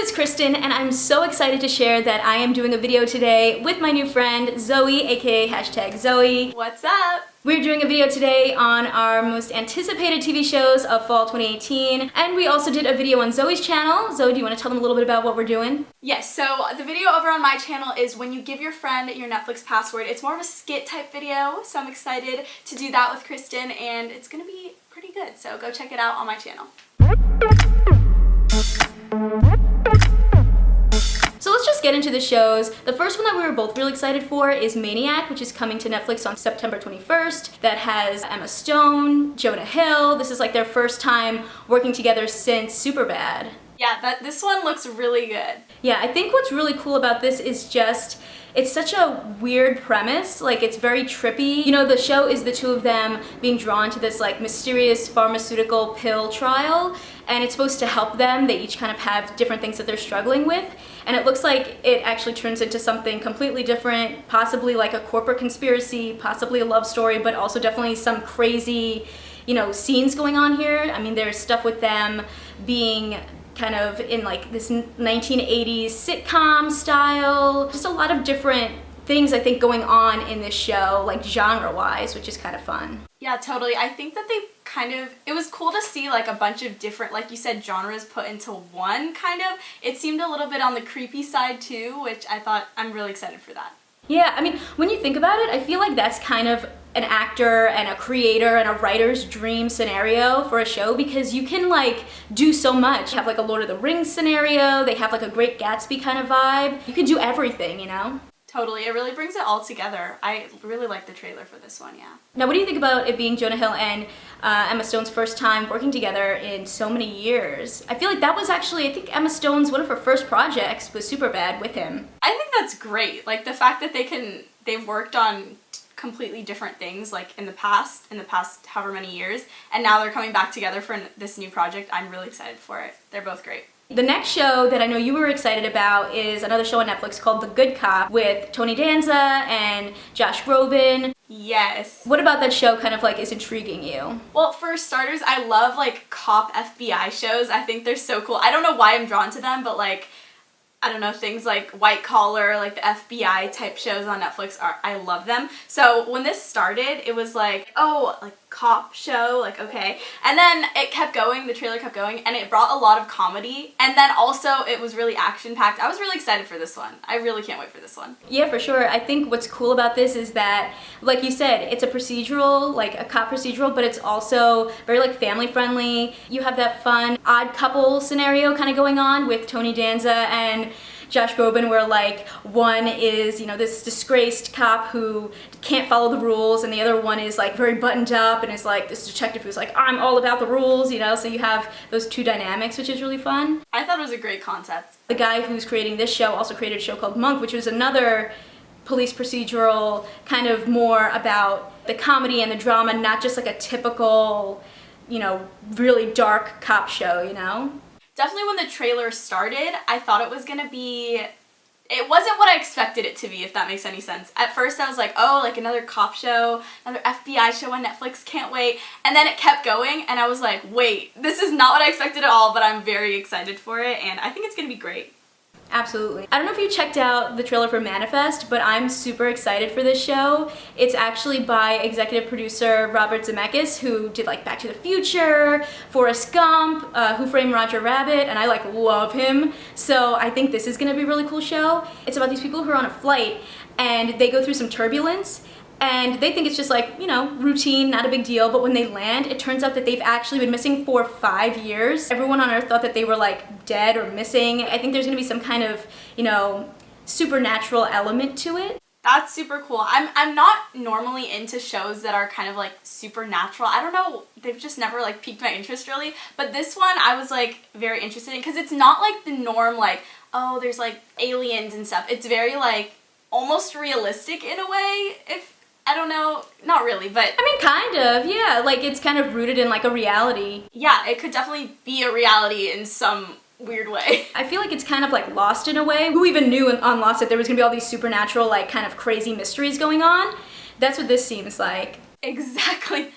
is Kristen, and I'm so excited to share that I am doing a video today with my new friend, Zoe, aka Hashtag Zoe. What's up? We're doing a video today on our most anticipated TV shows of fall 2018, and we also did a video on Zoe's channel. Zoe, do you want to tell them a little bit about what we're doing? Yes, so the video over on my channel is when you give your friend your Netflix password. It's more of a skit type video, so I'm excited to do that with Kristen, and it's gonna be pretty good, so go check it out on my channel. So let's just get into the shows. The first one that we were both really excited for is Maniac, which is coming to Netflix on September 21st. That has Emma Stone, Jonah Hill. This is like their first time working together since Superbad. Yeah, this one looks really good. Yeah, I think what's really cool about this is just, it's such a weird premise, like it's very trippy. You know, the show is the two of them being drawn to this like mysterious pharmaceutical pill trial, and it's supposed to help them. They each kind of have different things that they're struggling with, and it looks like it actually turns into something completely different, possibly like a corporate conspiracy, possibly a love story, but also definitely some crazy, you know, scenes going on here. I mean, there's stuff with them being kind of in like this 1980s sitcom style. Just a lot of different things I think going on in this show, like genre-wise, which is kind of fun. Yeah, totally. I think that they it was cool to see like a bunch of different, like you said, genres put into one kind of. It seemed a little bit on the creepy side too, which I'm really excited for that. Yeah, I mean, when you think about it, I feel like that's kind of an actor and a creator and a writer's dream scenario for a show, because you can like do so much. Have like a Lord of the Rings scenario, they have like a Great Gatsby kind of vibe. You can do everything, you know? Totally, it really brings it all together. I really like the trailer for this one, yeah. Now, what do you think about it being Jonah Hill and Emma Stone's first time working together in so many years? I feel like that was actually, I think Emma Stone's one of her first projects was Superbad with him. I think that's great. Like the fact that they've worked on completely different things like in the past however many years, and now they're coming back together for this new project. I'm really excited for it. They're both great. The next show that I know you were excited about is another show on Netflix called The Good Cop with Tony Danza and Josh Groban. Yes. What about that show kind of like is intriguing you? Well, for starters, I love like cop FBI shows. I think they're so cool. I don't know why I'm drawn to them, but like, I don't know, things like White Collar, like the FBI type shows on Netflix, I love them. So when this started, it was like, oh, like cop show, like okay. And then it kept going, the trailer kept going, and it brought a lot of comedy. And then also it was really action-packed. I was really excited for this one. I really can't wait for this one. Yeah, for sure. I think what's cool about this is that, like you said, it's a procedural, like a cop procedural, but it's also very like family friendly. You have that fun odd couple scenario kind of going on with Tony Danza and Josh Groban, where like one is, you know, this disgraced cop who can't follow the rules, and the other one is like very buttoned up and is like this detective who's like, I'm all about the rules, you know, so you have those two dynamics, which is really fun. I thought it was a great concept. The guy who's creating this show also created a show called Monk, which was another police procedural, kind of more about the comedy and the drama, not just like a typical, you know, really dark cop show, you know? Definitely when the trailer started, I thought it was gonna be, it wasn't what I expected it to be, if that makes any sense. At first I was like, oh, like another cop show, another FBI show on Netflix, can't wait. And then it kept going, and I was like, wait, this is not what I expected at all, but I'm very excited for it, and I think it's gonna be great. Absolutely. I don't know if you checked out the trailer for Manifest, but I'm super excited for this show. It's actually by executive producer Robert Zemeckis, who did like Back to the Future, Forrest Gump, Who Framed Roger Rabbit, and I like love him. So I think this is gonna be a really cool show. It's about these people who are on a flight and they go through some turbulence, and they think it's just like, you know, routine, not a big deal, but when they land, it turns out that they've actually been missing for 5 years. Everyone on Earth thought that they were like dead or missing. I think there's gonna be some kind of, you know, supernatural element to it. That's super cool. I'm not normally into shows that are kind of like supernatural. I don't know, they've just never like piqued my interest really, but this one I was like very interested in, because it's not like the norm, like, oh, there's like aliens and stuff. It's very like almost realistic in a way, if I don't know, not really, but I mean, kind of, yeah, like it's kind of rooted in like a reality. Yeah, it could definitely be a reality in some weird way. I feel like it's kind of like Lost in a way. Who even knew on Lost that there was gonna be all these supernatural, like kind of crazy mysteries going on? That's what this seems like. Exactly.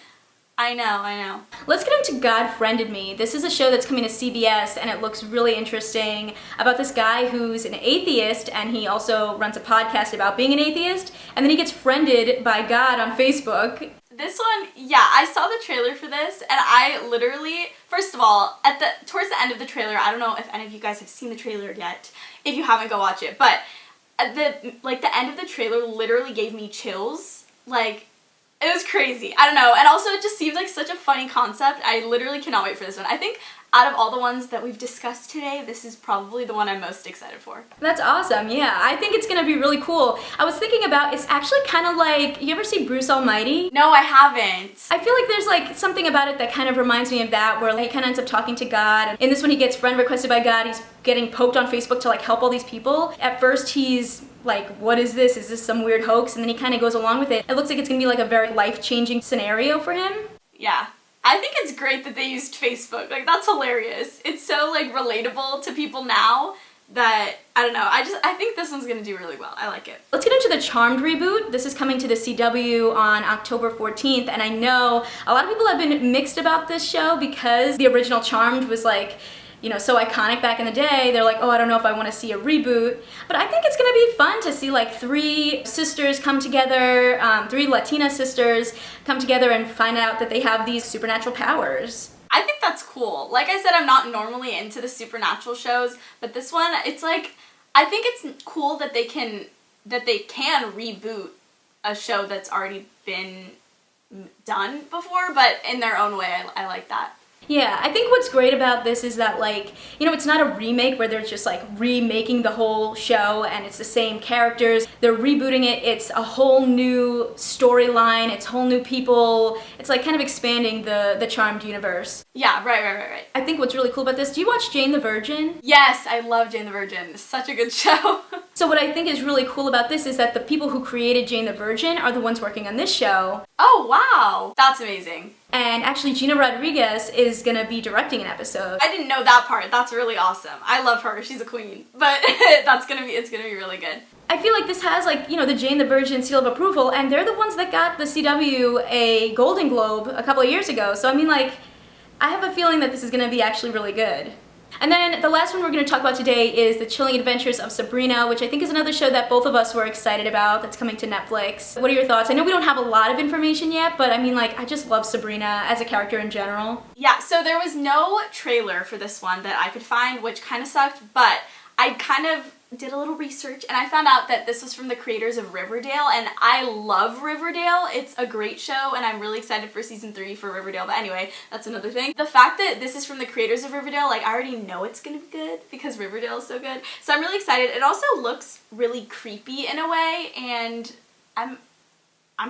I know. Let's get into God Friended Me. This is a show that's coming to CBS and it looks really interesting about this guy who's an atheist and he also runs a podcast about being an atheist, and then he gets friended by God on Facebook. This one, yeah, I saw the trailer for this and I literally, first of all, towards the end of the trailer, I don't know if any of you guys have seen the trailer yet. If you haven't, go watch it. But at the end of the trailer literally gave me chills. Like, it was crazy. I don't know. And also it just seemed like such a funny concept. I literally cannot wait for this one. I think out of all the ones that we've discussed today, this is probably the one I'm most excited for. That's awesome, yeah. I think it's gonna be really cool. I was thinking about, it's actually kind of like, you ever see Bruce Almighty? No, I haven't. I feel like there's like something about it that kind of reminds me of that, where he kind of ends up talking to God. And in this one he gets friend requested by God. He's getting poked on Facebook to like help all these people. At first he's like, what is this? Is this some weird hoax? And then he kind of goes along with it. It looks like it's gonna be like a very life-changing scenario for him. Yeah. I think it's great that they used Facebook. Like, that's hilarious. It's so, like, relatable to people now that, I don't know, I think this one's gonna do really well. I like it. Let's get into the Charmed reboot. This is coming to the CW on October 14th, and I know a lot of people have been mixed about this show because the original Charmed was like, you know, so iconic back in the day. They're like, oh, I don't know if I want to see a reboot. But I think it's gonna be fun to see like three sisters come together, three Latina sisters come together and find out that they have these supernatural powers. I think that's cool. Like I said, I'm not normally into the supernatural shows, but this one, it's like, I think it's cool that they can reboot a show that's already been done before, but in their own way. I like that. Yeah, I think what's great about this is that, like, you know, it's not a remake where they're just like remaking the whole show and it's the same characters. They're rebooting it. It's a whole new storyline. It's whole new people. It's like kind of expanding the Charmed universe. Yeah, right. I think what's really cool about this, do you watch Jane the Virgin? Yes, I love Jane the Virgin. It's such a good show. So what I think is really cool about this is that the people who created Jane the Virgin are the ones working on this show. Oh, wow. That's amazing. And actually Gina Rodriguez is gonna be directing an episode. I didn't know that part. That's really awesome. I love her. She's a queen. But it's gonna be really good. I feel like this has, like, you know, the Jane the Virgin seal of approval, and they're the ones that got the CW a Golden Globe a couple of years ago. So I mean, like, I have a feeling that this is gonna be actually really good. And then the last one we're going to talk about today is The Chilling Adventures of Sabrina, which I think is another show that both of us were excited about that's coming to Netflix. What are your thoughts? I know we don't have a lot of information yet, but I mean, like, I just love Sabrina as a character in general. Yeah, so there was no trailer for this one that I could find, which kind of sucked, but I kind of did a little research and I found out that this was from the creators of Riverdale, and I love Riverdale. It's a great show and I'm really excited for season 3 for Riverdale, but anyway, that's another thing. The fact that this is from the creators of Riverdale, like, I already know it's gonna be good because Riverdale is so good. So I'm really excited. It also looks really creepy in a way, and I'm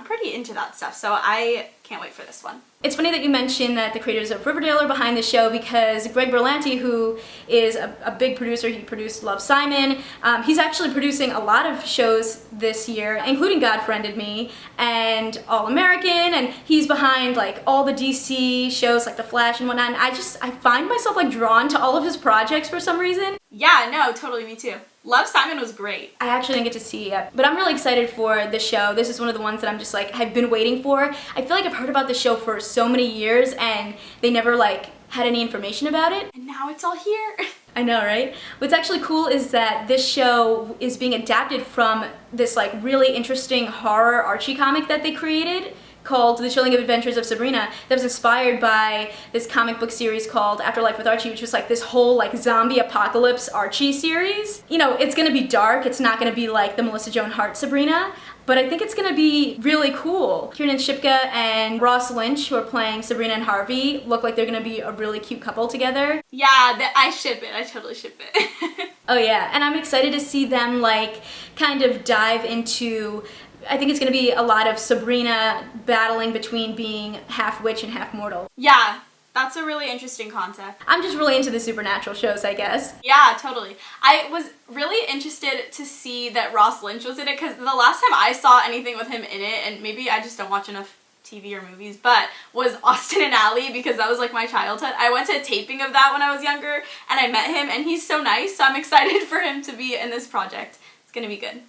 pretty into that stuff, so I can't wait for this one. It's funny that you mentioned that the creators of Riverdale are behind the show, because Greg Berlanti, who is a big producer, he produced Love, Simon, he's actually producing a lot of shows this year, including God Friended Me and All American, and he's behind like all the DC shows like The Flash and whatnot, and I find myself like drawn to all of his projects for some reason. Yeah, no, totally, me too. Love, Simon was great. I actually didn't get to see it yet, but I'm really excited for the show. This is one of the ones that I'm just like, I've been waiting for. I feel like I've heard about the show for so many years and they never like had any information about it. And now it's all here. I know, right? What's actually cool is that this show is being adapted from this like really interesting horror Archie comic that they created called The Chilling Adventures of Sabrina, that was inspired by this comic book series called Afterlife with Archie, which was like this whole like zombie apocalypse Archie series. You know, it's gonna be dark, it's not gonna be like the Melissa Joan Hart Sabrina, but I think it's gonna be really cool. Kiernan Shipka and Ross Lynch, who are playing Sabrina and Harvey, look like they're gonna be a really cute couple together. Yeah, I ship it. I totally ship it. Oh yeah, and I'm excited to see them like kind of dive into, I think it's going to be a lot of Sabrina battling between being half witch and half mortal. Yeah, that's a really interesting concept. I'm just really into the supernatural shows, I guess. Yeah, totally. I was really interested to see that Ross Lynch was in it, because the last time I saw anything with him in it, and maybe I just don't watch enough TV or movies, but was Austin and Ally, because that was like my childhood. I went to a taping of that when I was younger, and I met him, and he's so nice, so I'm excited for him to be in this project. It's going to be good.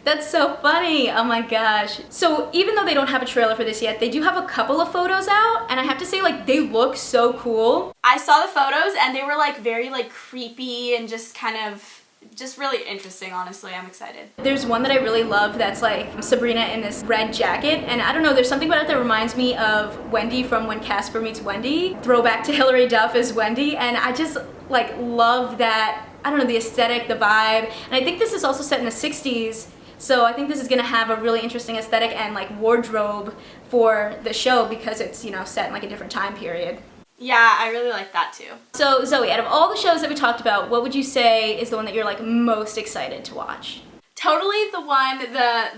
That's so funny. Oh my gosh. So even though they don't have a trailer for this yet, they do have a couple of photos out, and I have to say, like, they look so cool. I saw the photos and they were like very like creepy and just kind of just really interesting, honestly. I'm excited. There's one that I really love that's like Sabrina in this red jacket, and I don't know, there's something about it that reminds me of Wendy from When Casper Meets Wendy. Throwback to Hilary Duff as Wendy, and I just like love that, I don't know, the aesthetic, the vibe. And I think this is also set in the 60s. So I think this is gonna have a really interesting aesthetic and like wardrobe for the show because it's, you know, set in like a different time period. Yeah, I really like that too. So Zoe, out of all the shows that we talked about, what would you say is the one that you're like most excited to watch? Totally the one,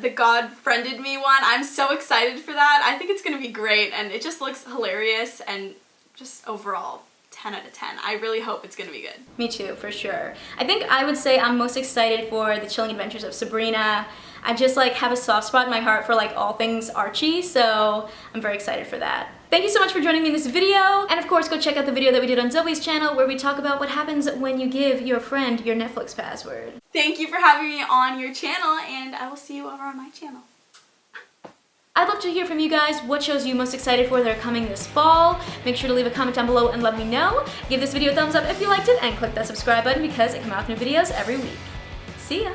the God Friended Me one. I'm so excited for that. I think it's gonna be great and it just looks hilarious and just overall 10 out of 10. I really hope it's gonna be good. Me too, for sure. I think I would say I'm most excited for the Chilling Adventures of Sabrina. I just like have a soft spot in my heart for like all things Archie, so I'm very excited for that. Thank you so much for joining me in this video, and of course go check out the video that we did on Zoe's channel where we talk about what happens when you give your friend your Netflix password. Thank you for having me on your channel, and I will see you over on my channel. I'd love to hear from you guys. What shows are you most excited for that are coming this fall? Make sure to leave a comment down below and let me know. Give this video a thumbs up if you liked it, and click that subscribe button because I come out with new videos every week. See ya!